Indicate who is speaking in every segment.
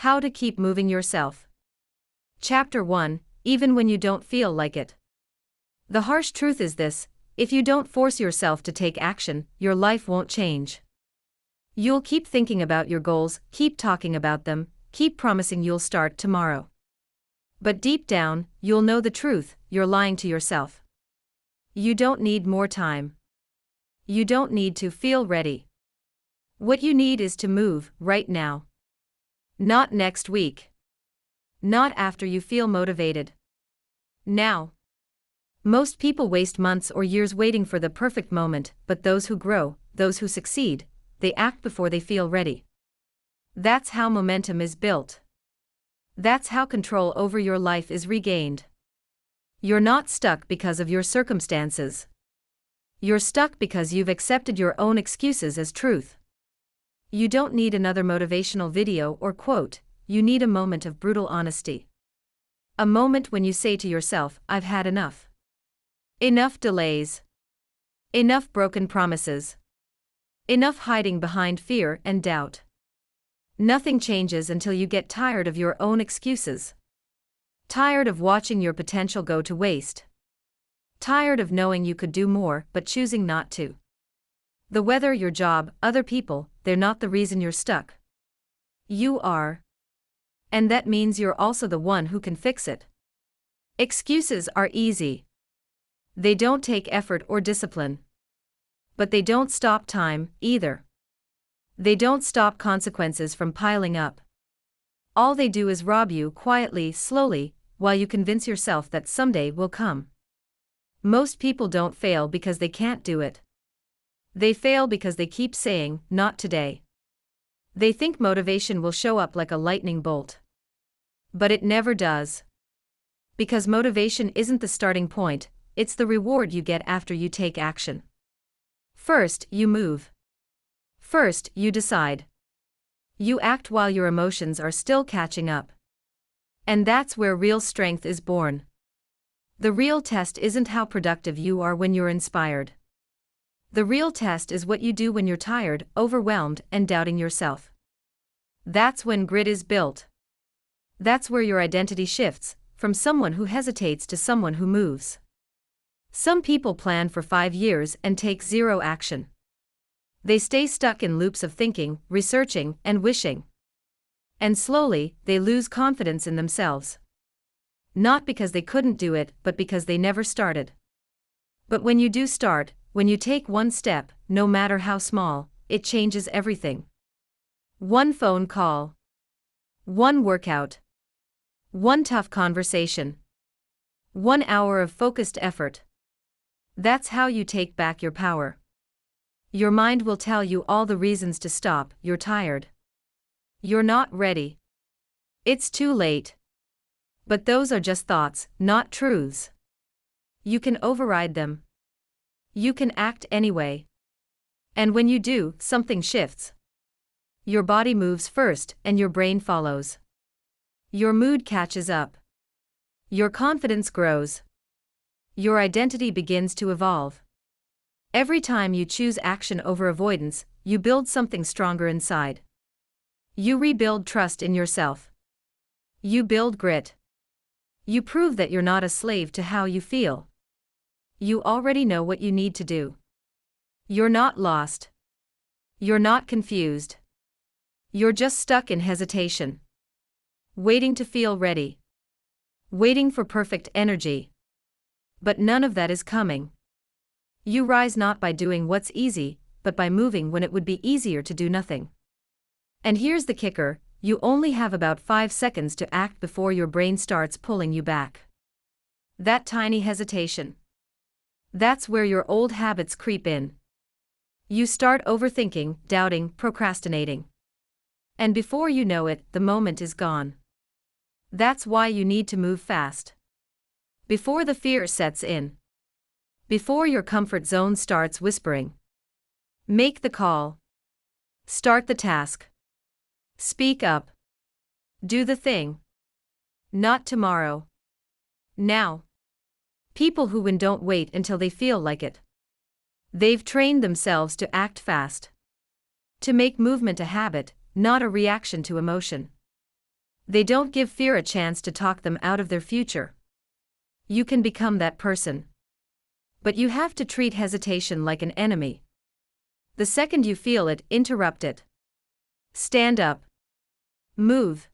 Speaker 1: How to keep moving yourself. Chapter 1. Even when you don't feel like it. The harsh truth is this: if you don't force yourself to take action, your life won't change. You'll keep thinking about your goals, keep talking about them, keep promising you'll start tomorrow. But deep down, you'll know the truth: you're lying to yourself. You don't need more time. You don't need to feel ready. What you need is to move, right now. Not next week. Not after you feel motivated. Now. Most people waste months or years waiting for the perfect moment, but those who grow, those who succeed, they act before they feel ready. That's how momentum is built. That's how control over your life is regained. You're not stuck because of your circumstances. You're stuck because you've accepted your own excuses as truth. You don't need another motivational video or quote, you need a moment of brutal honesty. A moment when you say to yourself, I've had enough. Enough delays. Enough broken promises. Enough hiding behind fear and doubt. Nothing changes until you get tired of your own excuses. Tired of watching your potential go to waste. Tired of knowing you could do more but choosing not to. The weather, your job, other people, they're not the reason you're stuck. You are. And that means you're also the one who can fix it. Excuses are easy. They don't take effort or discipline. But they don't stop time, either. They don't stop consequences from piling up. All they do is rob you quietly, slowly, while you convince yourself that someday will come. Most people don't fail because they can't do it. They fail because they keep saying, not today. They think motivation will show up like a lightning bolt. But it never does. Because motivation isn't the starting point, it's the reward you get after you take action. First, you move. First, you decide. You act while your emotions are still catching up. And that's where real strength is born. The real test isn't how productive you are when you're inspired. The real test is what you do when you're tired, overwhelmed, and doubting yourself. That's when grit is built. That's where your identity shifts, from someone who hesitates to someone who moves. Some people plan for 5 years and take zero action. They stay stuck in loops of thinking, researching, and wishing. And slowly, they lose confidence in themselves. Not because they couldn't do it, but because they never started. But when you do start, when you take one step, no matter how small, it changes everything. One phone call. One workout. One tough conversation. 1 hour of focused effort. That's how you take back your power. Your mind will tell you all the reasons to stop: you're tired. You're not ready. It's too late. But those are just thoughts, not truths. You can override them. You can act anyway. And when you do, something shifts. Your body moves first, and your brain follows. Your mood catches up. Your confidence grows. Your identity begins to evolve. Every time you choose action over avoidance, you build something stronger inside. You rebuild trust in yourself. You build grit. You prove that you're not a slave to how you feel. You already know what you need to do. You're not lost. You're not confused. You're just stuck in hesitation. Waiting to feel ready. Waiting for perfect energy. But none of that is coming. You rise not by doing what's easy, but by moving when it would be easier to do nothing. And here's the kicker: you only have about 5 seconds to act before your brain starts pulling you back. That tiny hesitation. That's where your old habits creep in. You start overthinking, doubting, procrastinating. And before you know it, the moment is gone. That's why you need to move fast. Before the fear sets in. Before your comfort zone starts whispering. Make the call. Start the task. Speak up. Do the thing. Not tomorrow. Now. People who win don't wait until they feel like it. They've trained themselves to act fast. To make movement a habit, not a reaction to emotion. They don't give fear a chance to talk them out of their future. You can become that person. But you have to treat hesitation like an enemy. The second you feel it, interrupt it. Stand up. Move.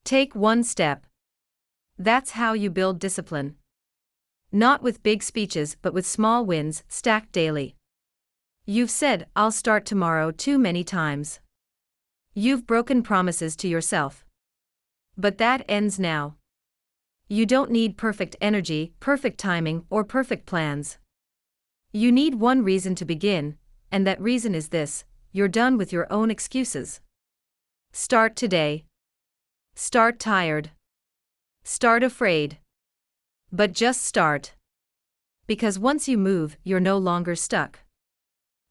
Speaker 1: Take one step. That's how you build discipline. Not with big speeches but with small wins, stacked daily. You've said, "I'll start tomorrow" too many times. You've broken promises to yourself. But that ends now. You don't need perfect energy, perfect timing, or perfect plans. You need one reason to begin, and that reason is this: you're done with your own excuses. Start today. Start tired. Start afraid. But just start. Because once you move, you're no longer stuck.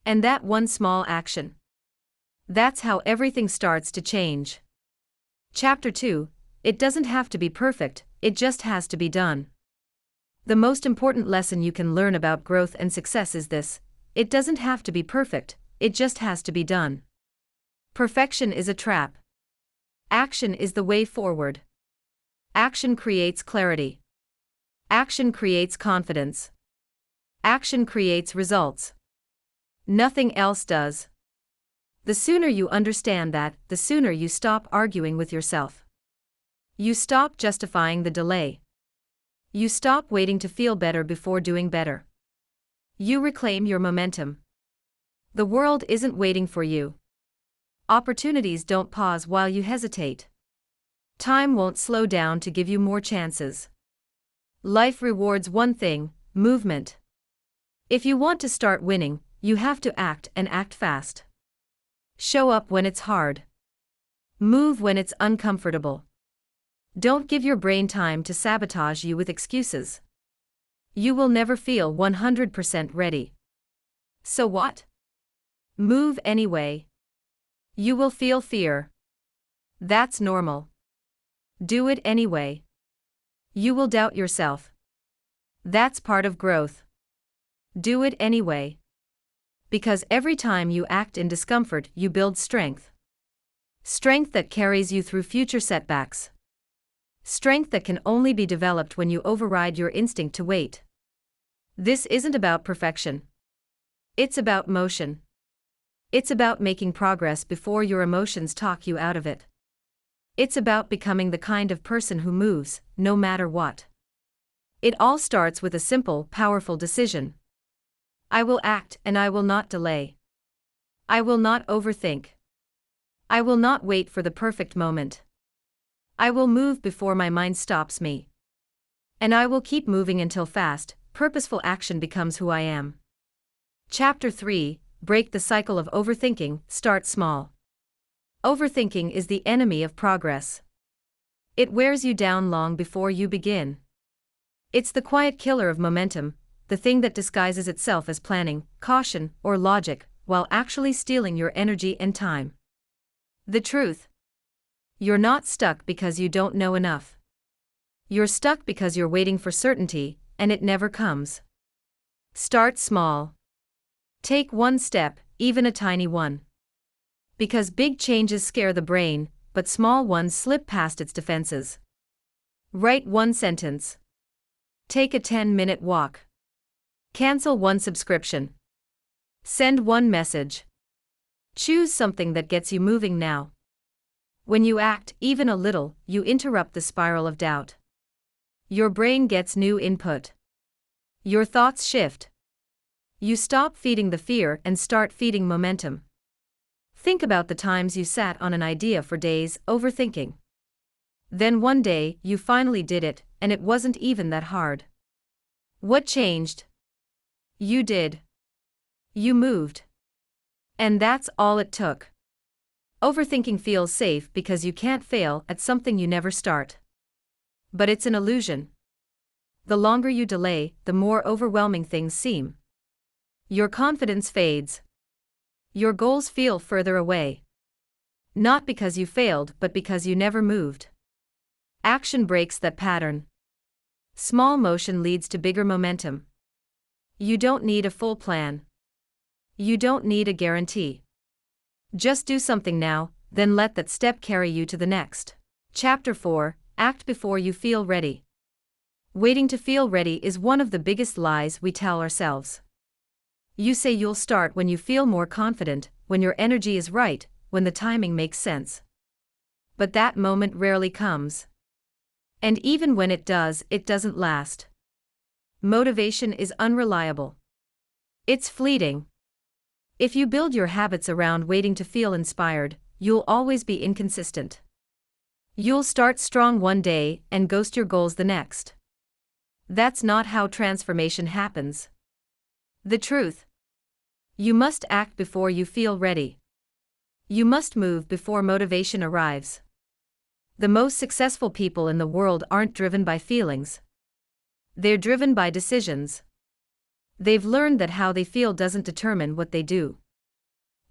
Speaker 1: And that one small action. That's how everything starts to change. Chapter 2. It doesn't have to be perfect, it just has to be done. The most important lesson you can learn about growth and success is this: it doesn't have to be perfect, it just has to be done. Perfection is a trap. Action is the way forward. Action creates clarity. Action creates confidence. Action creates results. Nothing else does. The sooner you understand that, the sooner you stop arguing with yourself. You stop justifying the delay. You stop waiting to feel better before doing better. You reclaim your momentum. The world isn't waiting for you. Opportunities don't pause while you hesitate. Time won't slow down to give you more chances. Life rewards one thing: movement. If you want to start winning, you have to act, and act fast. Show up when it's hard. Move when it's uncomfortable. Don't give your brain time to sabotage you with excuses. You will never feel 100% ready. So what? Move anyway. You will feel fear. That's normal. Do it anyway. You will doubt yourself. That's part of growth. Do it anyway. Because every time you act in discomfort, you build strength. Strength that carries you through future setbacks. Strength that can only be developed when you override your instinct to wait. This isn't about perfection. It's about motion. It's about making progress before your emotions talk you out of it. It's about becoming the kind of person who moves, no matter what. It all starts with a simple, powerful decision. I will act, and I will not delay. I will not overthink. I will not wait for the perfect moment. I will move before my mind stops me. And I will keep moving until fast, purposeful action becomes who I am. Chapter 3. Break the cycle of overthinking. Start small. Overthinking is the enemy of progress. It wears you down long before you begin. It's the quiet killer of momentum, the thing that disguises itself as planning, caution, or logic, while actually stealing your energy and time. The truth: you're not stuck because you don't know enough. You're stuck because you're waiting for certainty, and it never comes. Start small. Take one step, even a tiny one. Because big changes scare the brain, but small ones slip past its defenses. Write one sentence. Take a 10-minute walk. Cancel one subscription. Send one message. Choose something that gets you moving now. When you act, even a little, you interrupt the spiral of doubt. Your brain gets new input. Your thoughts shift. You stop feeding the fear and start feeding momentum. Think about the times you sat on an idea for days, overthinking. Then one day, you finally did it, and it wasn't even that hard. What changed? You did. You moved. And that's all it took. Overthinking feels safe because you can't fail at something you never start. But it's an illusion. The longer you delay, the more overwhelming things seem. Your confidence fades. Your goals feel further away. Not because you failed, but because you never moved. Action breaks that pattern. Small motion leads to bigger momentum. You don't need a full plan. You don't need a guarantee. Just do something now, then let that step carry you to the next. Chapter 4, Act Before You Feel Ready. Waiting to feel ready is one of the biggest lies we tell ourselves. You say you'll start when you feel more confident, when your energy is right, when the timing makes sense. But that moment rarely comes. And even when it does, it doesn't last. Motivation is unreliable. It's fleeting. If you build your habits around waiting to feel inspired, you'll always be inconsistent. You'll start strong one day and ghost your goals the next. That's not how transformation happens. The truth. You must act before you feel ready. You must move before motivation arrives. The most successful people in the world aren't driven by feelings. They're driven by decisions. They've learned that how they feel doesn't determine what they do.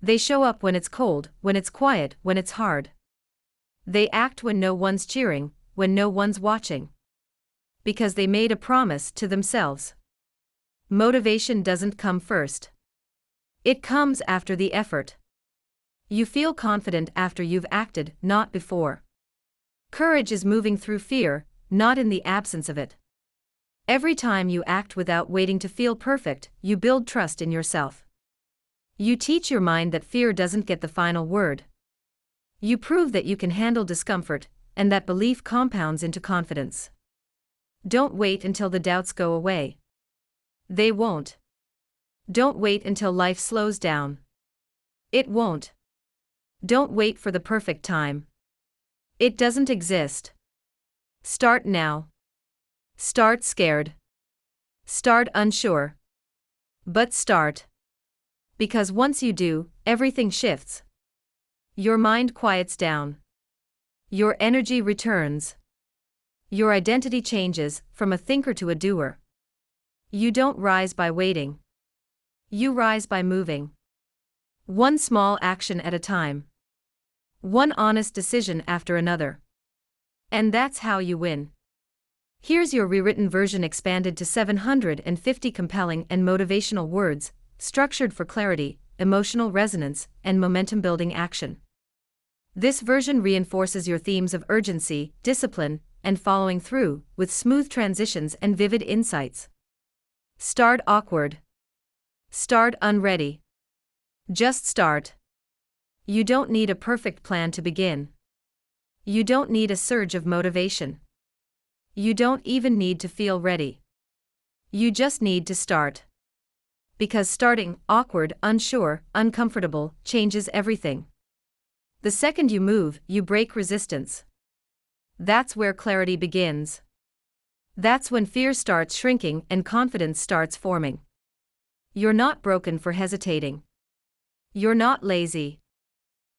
Speaker 1: They show up when it's cold, when it's quiet, when it's hard. They act when no one's cheering, when no one's watching. Because they made a promise to themselves. Motivation doesn't come first. It comes after the effort. You feel confident after you've acted, not before. Courage is moving through fear, not in the absence of it. Every time you act without waiting to feel perfect, you build trust in yourself. You teach your mind that fear doesn't get the final word. You prove that you can handle discomfort, and that belief compounds into confidence. Don't wait until the doubts go away. They won't. Don't wait until life slows down. It won't. Don't wait for the perfect time. It doesn't exist. Start now. Start scared. Start unsure. But start. Because once you do, everything shifts. Your mind quiets down. Your energy returns. Your identity changes from a thinker to a doer. You don't rise by waiting. You rise by moving. One small action at a time. One honest decision after another. And that's how you win. Here's your rewritten version expanded to 750 compelling and motivational words, structured for clarity, emotional resonance, and momentum-building action. This version reinforces your themes of urgency, discipline, and following through, with smooth transitions and vivid insights. Start awkward. Start unready. Just start. You don't need a perfect plan to begin. You don't need a surge of motivation. You don't even need to feel ready. You just need to start. Because starting, awkward, unsure, uncomfortable, changes everything. The second you move, you break resistance. That's where clarity begins. That's when fear starts shrinking and confidence starts forming. You're not broken for hesitating. You're not lazy.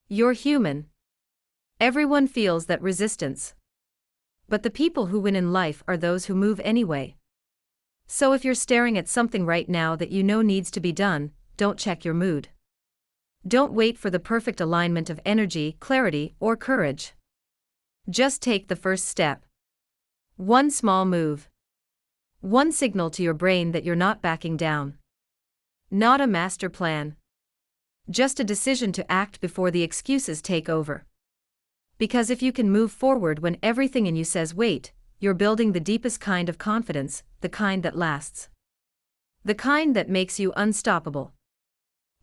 Speaker 1: You're human. Everyone feels that resistance. But the people who win in life are those who move anyway. So if you're staring at something right now that you know needs to be done, don't check your mood. Don't wait for the perfect alignment of energy, clarity, or courage. Just take the first step. One small move. One signal to your brain that you're not backing down. Not a master plan. Just a decision to act before the excuses take over. Because if you can move forward when everything in you says wait, you're building the deepest kind of confidence, the kind that lasts. The kind that makes you unstoppable.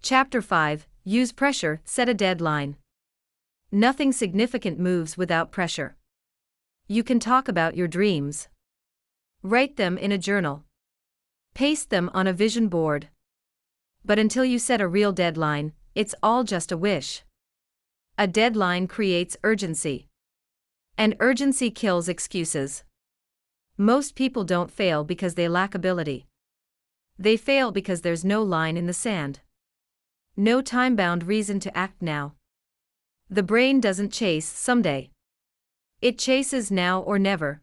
Speaker 1: Chapter 5, Use pressure, set a deadline. Nothing significant moves without pressure. You can talk about your dreams. Write them in a journal. Paste them on a vision board. But until you set a real deadline, it's all just a wish. A deadline creates urgency. And urgency kills excuses. Most people don't fail because they lack ability. They fail because there's no line in the sand. No time-bound reason to act now. The brain doesn't chase someday. It chases now or never.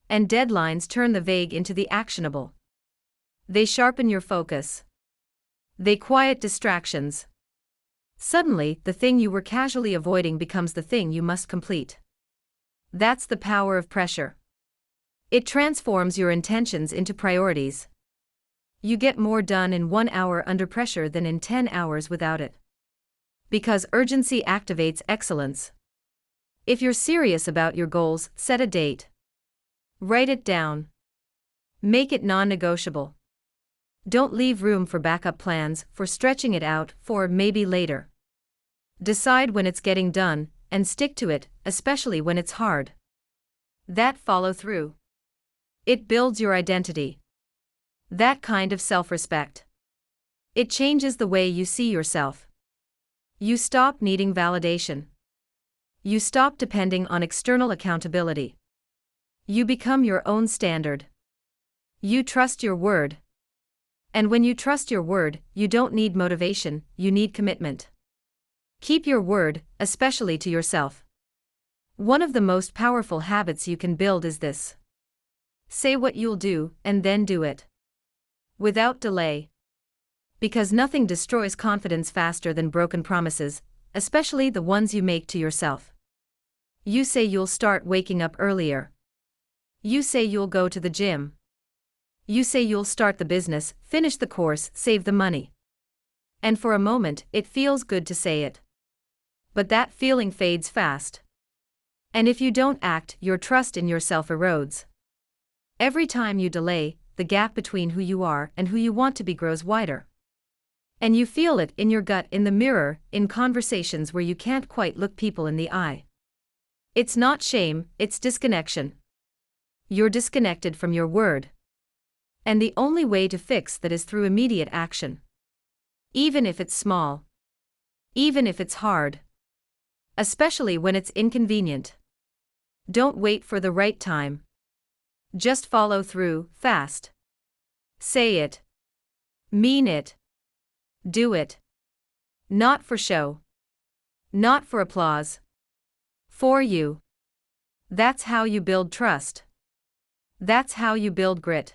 Speaker 1: And deadlines turn the vague into the actionable. They sharpen your focus. They quiet distractions. Suddenly, the thing you were casually avoiding becomes the thing you must complete. That's the power of pressure. It transforms your intentions into priorities. You get more done in 1 hour under pressure than in 10 hours without it. Because urgency activates excellence. If you're serious about your goals, set a date. Write it down. Make it non-negotiable. Don't leave room for backup plans, for stretching it out, for maybe later. Decide when it's getting done, and stick to it, especially when it's hard. That follow through. It builds your identity. That kind of self-respect. It changes the way you see yourself. You stop needing validation. You stop depending on external accountability. You become your own standard. You trust your word. And when you trust your word, you don't need motivation, you need commitment. Keep your word, especially to yourself. One of the most powerful habits you can build is this. Say what you'll do, and then do it. Without delay. Because nothing destroys confidence faster than broken promises, especially the ones you make to yourself. You say you'll start waking up earlier. You say you'll go to the gym. You say you'll start the business, finish the course, save the money. And for a moment, it feels good to say it. But that feeling fades fast. And if you don't act, your trust in yourself erodes. Every time you delay, the gap between who you are and who you want to be grows wider. And you feel it in your gut, in the mirror, in conversations where you can't quite look people in the eye. It's not shame, it's disconnection. You're disconnected from your word. And the only way to fix that is through immediate action. Even if it's small. Even if it's hard. Especially when it's inconvenient. Don't wait for the right time. Just follow through, fast. Say it. Mean it. Do it. Not for show. Not for applause. For you. That's how you build trust. That's how you build grit.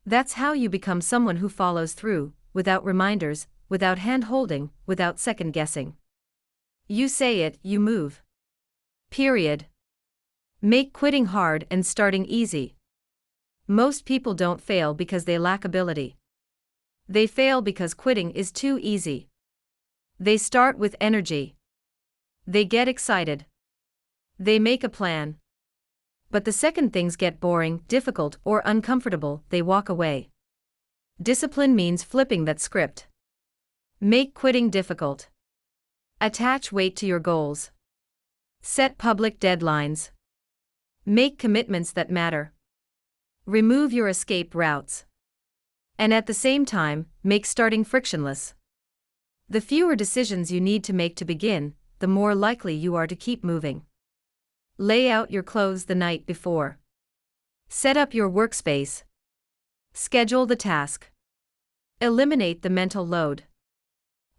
Speaker 1: That's how you become someone who follows through, without reminders, without hand-holding, without second-guessing. You say it, you move. Period. Make quitting hard and starting easy. Most people don't fail because they lack ability. They fail because quitting is too easy. They start with energy. They get excited. They make a plan. But the second things get boring, difficult, or uncomfortable, they walk away. Discipline means flipping that script. Make quitting difficult. Attach weight to your goals. Set public deadlines. Make commitments that matter. Remove your escape routes. And at the same time, make starting frictionless. The fewer decisions you need to make to begin, the more likely you are to keep moving. Lay out your clothes the night before. Set up your workspace. Schedule the task. Eliminate the mental load.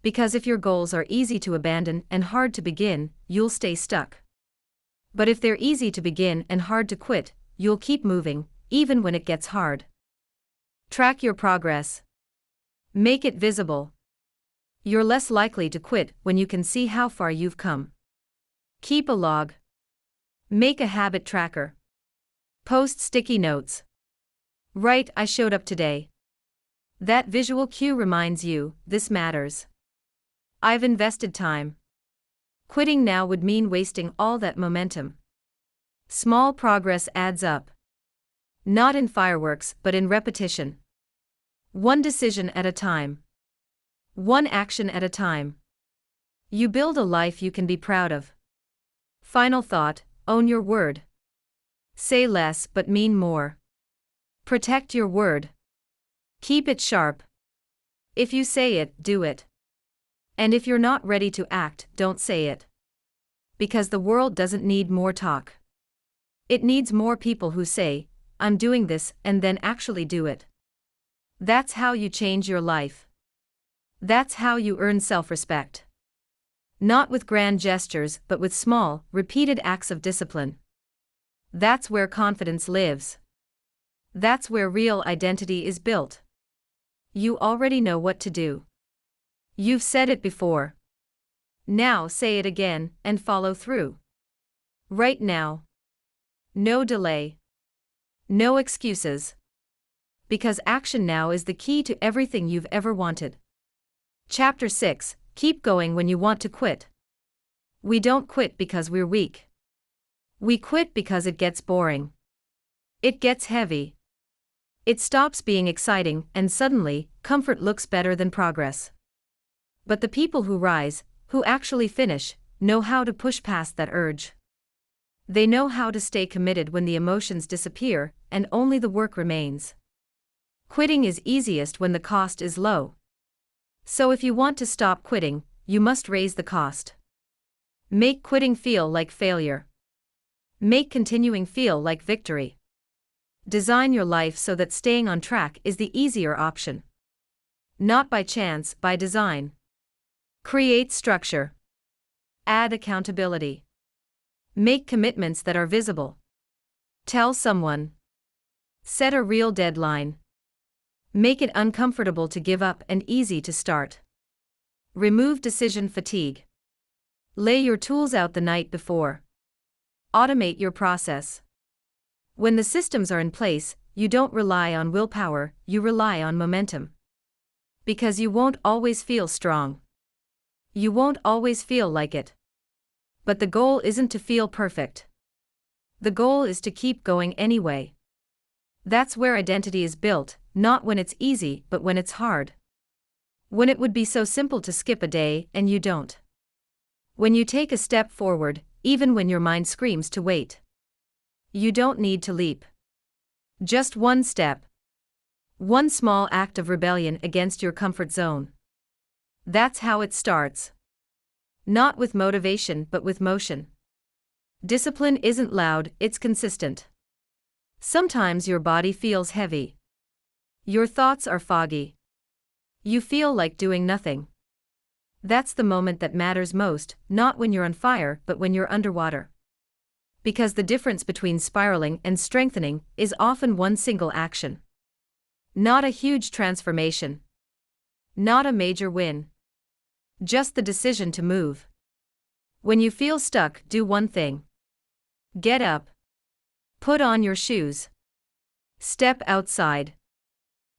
Speaker 1: Because if your goals are easy to abandon and hard to begin, you'll stay stuck. But if they're easy to begin and hard to quit, you'll keep moving, even when it gets hard. Track your progress. Make it visible. You're less likely to quit when you can see how far you've come. Keep a log. Make a habit tracker. Post sticky notes. Write, I showed up today. That visual cue reminds you, this matters. I've invested time. Quitting now would mean wasting all that momentum. Small progress adds up. Not in fireworks, but in repetition. One decision at a time. One action at a time. You build a life you can be proud of. Final thought, own your word. Say less but mean more. Protect your word. Keep it sharp. If you say it, do it. And if you're not ready to act, don't say it. Because the world doesn't need more talk. It needs more people who say, I'm doing this, and then actually do it. That's how you change your life. That's how you earn self-respect. Not with grand gestures, but with small, repeated acts of discipline. That's where confidence lives. That's where real identity is built. You already know what to do. You've said it before. Now say it again, and follow through. Right now. No delay. No excuses. Because action now is the key to everything you've ever wanted. Chapter 6, Keep going when you want to quit. We don't quit because we're weak. We quit because it gets boring. It gets heavy. It stops being exciting, and suddenly, comfort looks better than progress. But the people who rise, who actually finish, know how to push past that urge. They know how to stay committed when the emotions disappear, and only the work remains. Quitting is easiest when the cost is low. So if you want to stop quitting, you must raise the cost. Make quitting feel like failure. Make continuing feel like victory. Design your life so that staying on track is the easier option. Not by chance, by design. Create structure. Add accountability. Make commitments that are visible. Tell someone. Set a real deadline. Make it uncomfortable to give up and easy to start. Remove decision fatigue. Lay your tools out the night before. Automate your process. When the systems are in place, you don't rely on willpower, you rely on momentum. Because you won't always feel strong. You won't always feel like it. But the goal isn't to feel perfect. The goal is to keep going anyway. That's where identity is built, not when it's easy, but when it's hard. When it would be so simple to skip a day and you don't. When you take a step forward, even when your mind screams to wait. You don't need to leap. Just one step. One small act of rebellion against your comfort zone. That's how it starts. Not with motivation but with motion. Discipline isn't loud, it's consistent. Sometimes your body feels heavy. Your thoughts are foggy. You feel like doing nothing. That's the moment that matters most, not when you're on fire but when you're underwater. Because the difference between spiraling and strengthening is often one single action. Not a huge transformation. Not a major win. Just the decision to move. When you feel stuck, do one thing. Get up. Put on your shoes. Step outside.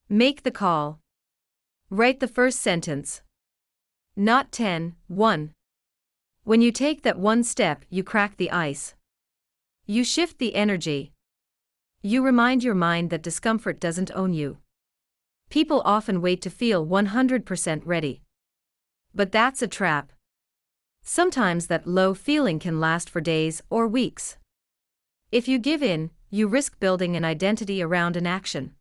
Speaker 1: Make the call. Write the first sentence. Not 10, 1. When you take that one step, you crack the ice. You shift the energy. You remind your mind that discomfort doesn't own you. People often wait to feel 100% ready. But that's a trap. Sometimes that low feeling can last for days or weeks. If you give in, you risk building an identity around an action.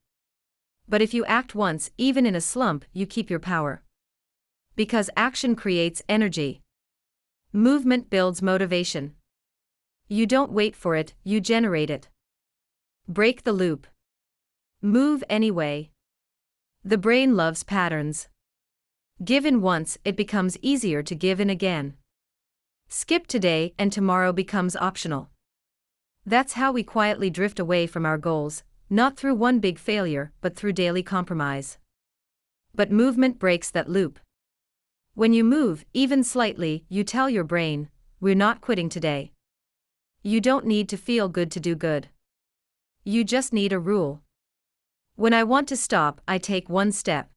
Speaker 1: But if you act once, even in a slump, you keep your power. Because action creates energy. Movement builds motivation. You don't wait for it, you generate it. Break the loop. Move anyway. The brain loves patterns. Give in once, it becomes easier to give in again. Skip today and tomorrow becomes optional. That's how we quietly drift away from our goals, not through one big failure, but through daily compromise. But movement breaks that loop. When you move, even slightly, you tell your brain, we're not quitting today. You don't need to feel good to do good. You just need a rule. When I want to stop, I take one step.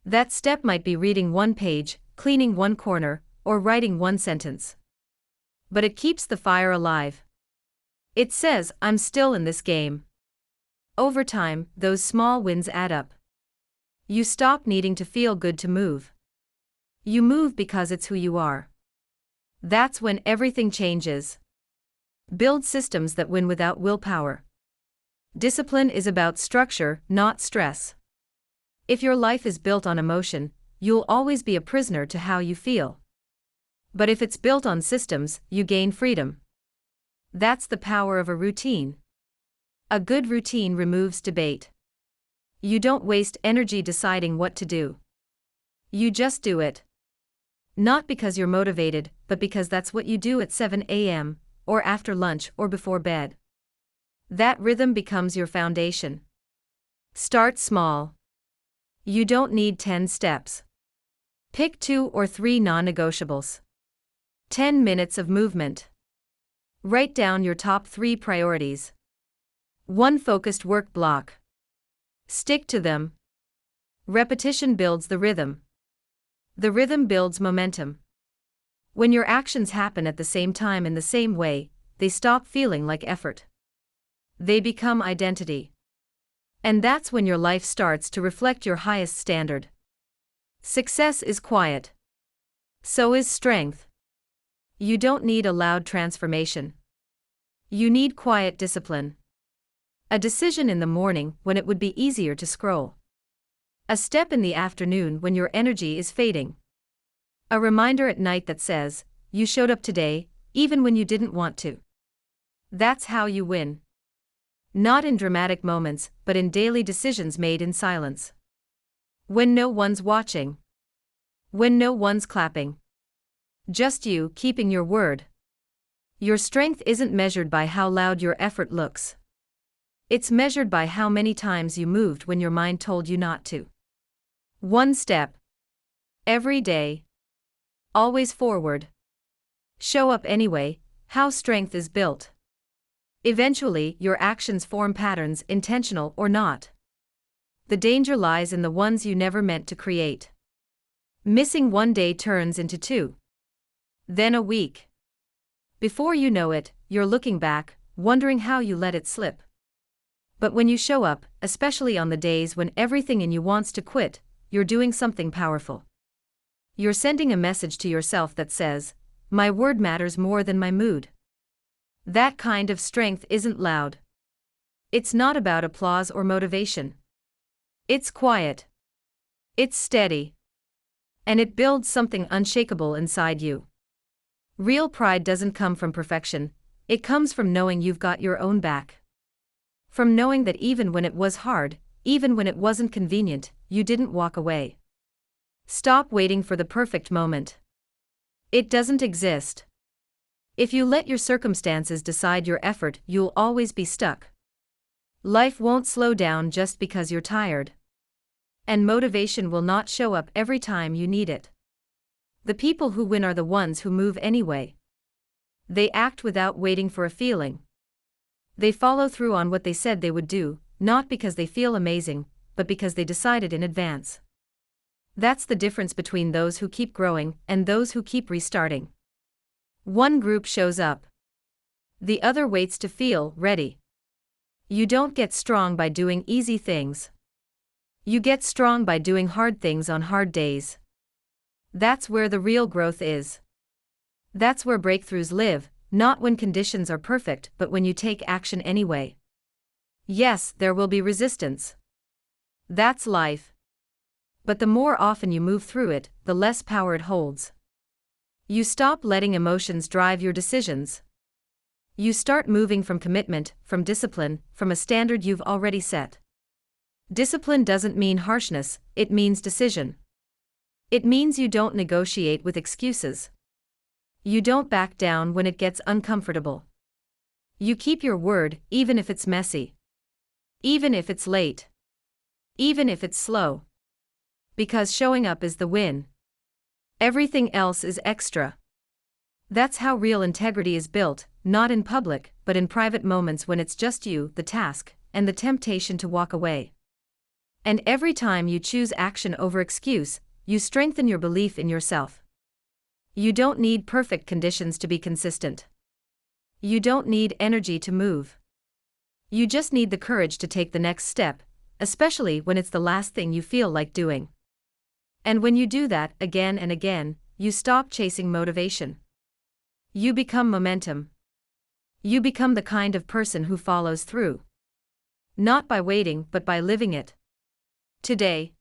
Speaker 1: That step might be reading one page, cleaning one corner, or writing one sentence. But it keeps the fire alive. It says, I'm still in this game. Over time, those small wins add up. You stop needing to feel good to move. You move because it's who you are. That's when everything changes. Build systems that win without willpower. Discipline is about structure, not stress. If your life is built on emotion, you'll always be a prisoner to how you feel. But if it's built on systems, you gain freedom. That's the power of a routine. A good routine removes debate. You don't waste energy deciding what to do. You just do it. Not because you're motivated, but because that's what you do at 7 a.m., or after lunch, or before bed. That rhythm becomes your foundation. Start small. You don't need 10 steps. Pick 2 or 3 non-negotiables. 10 minutes of movement. Write down your top 3 priorities. 1 focused work block. Stick to them. Repetition builds the rhythm. The rhythm builds momentum. When your actions happen at the same time in the same way, they stop feeling like effort. They become identity. And that's when your life starts to reflect your highest standard. Success is quiet. So is strength. You don't need a loud transformation. You need quiet discipline. A decision in the morning when it would be easier to scroll. A step in the afternoon when your energy is fading. A reminder at night that says, you showed up today, even when you didn't want to. That's how you win. Not in dramatic moments, but in daily decisions made in silence. When no one's watching. When no one's clapping. Just you keeping your word. Your strength isn't measured by how loud your effort looks. It's measured by how many times you moved when your mind told you not to. One step. Every day. Always forward. Show up anyway, how strength is built. Eventually, your actions form patterns, intentional or not. The danger lies in the ones you never meant to create. Missing one day turns into 2. Then a week. Before you know it, you're looking back, wondering how you let it slip. But when you show up, especially on the days when everything in you wants to quit, you're doing something powerful. You're sending a message to yourself that says, my word matters more than my mood. That kind of strength isn't loud. It's not about applause or motivation. It's quiet. It's steady. And it builds something unshakable inside you. Real pride doesn't come from perfection, it comes from knowing you've got your own back. From knowing that even when it was hard, even when it wasn't convenient, you didn't walk away. Stop waiting for the perfect moment. It doesn't exist. If you let your circumstances decide your effort, you'll always be stuck. Life won't slow down just because you're tired. And motivation will not show up every time you need it. The people who win are the ones who move anyway. They act without waiting for a feeling. They follow through on what they said they would do, not because they feel amazing, but because they decided in advance. That's the difference between those who keep growing and those who keep restarting. One group shows up. The other waits to feel ready. You don't get strong by doing easy things. You get strong by doing hard things on hard days. That's where the real growth is. That's where breakthroughs live, not when conditions are perfect, but when you take action anyway. Yes, there will be resistance. That's life. But the more often you move through it, the less power it holds. You stop letting emotions drive your decisions. You start moving from commitment, from discipline, from a standard you've already set. Discipline doesn't mean harshness, it means decision. It means you don't negotiate with excuses. You don't back down when it gets uncomfortable. You keep your word, even if it's messy. Even if it's late. Even if it's slow. Because showing up is the win. Everything else is extra. That's how real integrity is built, not in public, but in private moments when it's just you, the task, and the temptation to walk away. And every time you choose action over excuse, you strengthen your belief in yourself. You don't need perfect conditions to be consistent. You don't need energy to move. You just need the courage to take the next step, especially when it's the last thing you feel like doing. And when you do that again and again, you stop chasing motivation. You become momentum. You become the kind of person who follows through. Not by waiting, but by living it. Today.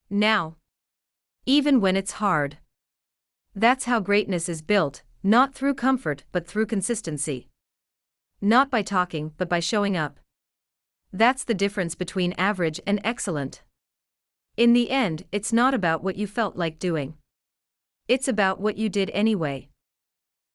Speaker 1: Now. Even when it's hard. That's how greatness is built, not through comfort, but through consistency. Not by talking, but by showing up. That's the difference between average and excellent. In the end, it's not about what you felt like doing. It's about what you did anyway.